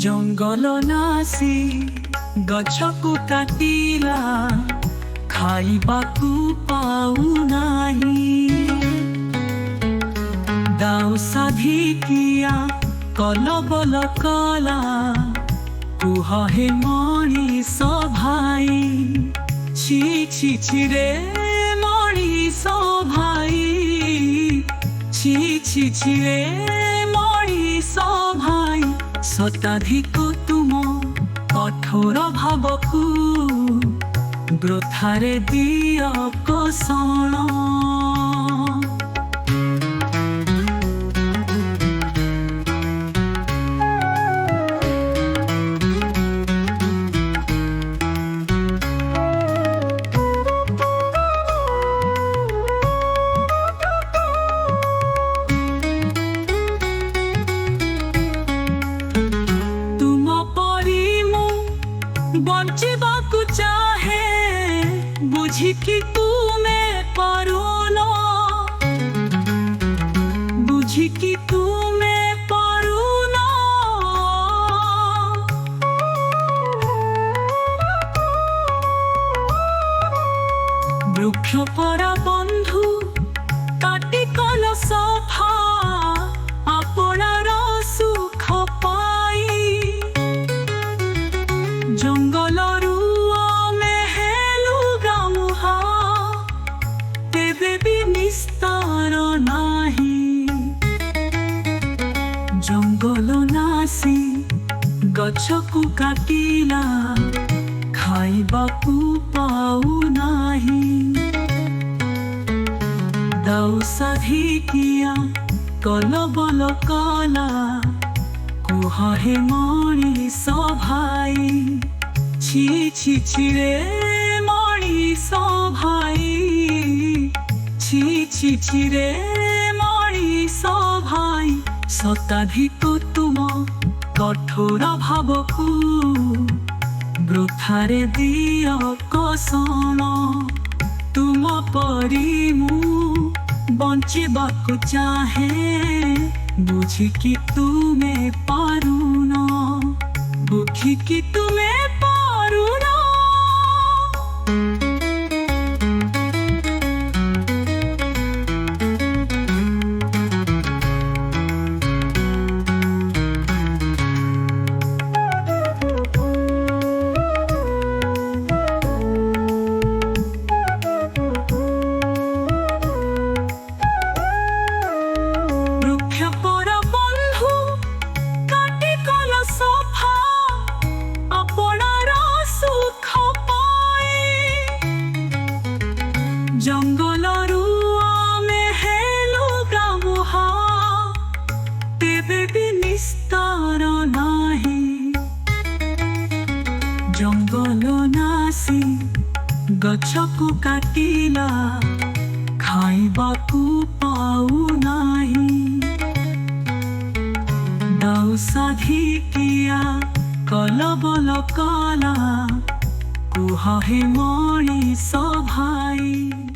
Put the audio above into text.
जंगल नासी गछकु काटिला खाइबाकु पाउ नाही। दाउ साधिकिया कलबल कला कुह हे मणिष भाई। छी छी छी रे मणिष भाई, छी छी छी रे मणिष भाई। शताधिक तुम कठोर भावकु वृथारे दिय कोसण। बंचिबाकु चाहे बुझी कि तुमे पारुनो, बुझी कि तुमे पारुनो। वृक्ष परा बंधु काटी कल सफा आपणार सुख पाई। जंगलरू आमे हेलु गामुहा तेबे भी निस्तार नाही। जंगल नासी गछकु काटिला खाइबाकु पाउ नाही। दाउ साधिकिया कलबल कला कुह हे मणिष भाई। छी छी छी रे मणिष भाई, छी छी छी रे मणिष भाई। शताधिक तुम कठोर भावकु वृथारे दिय कोसण। तुम परी मु बंचिबाकु चाहे बुझी कि तुमे पारुन, बुझी कि तुमे पारुन। जंगलरू आमे हेलु गामुहा तेबे भी निस्तार नाही। जंगल नासी गछकु काटिला खाइबाकु पाउ नाही। दाउ साधिकिया कलबल कला कुह हे मणिष भाई।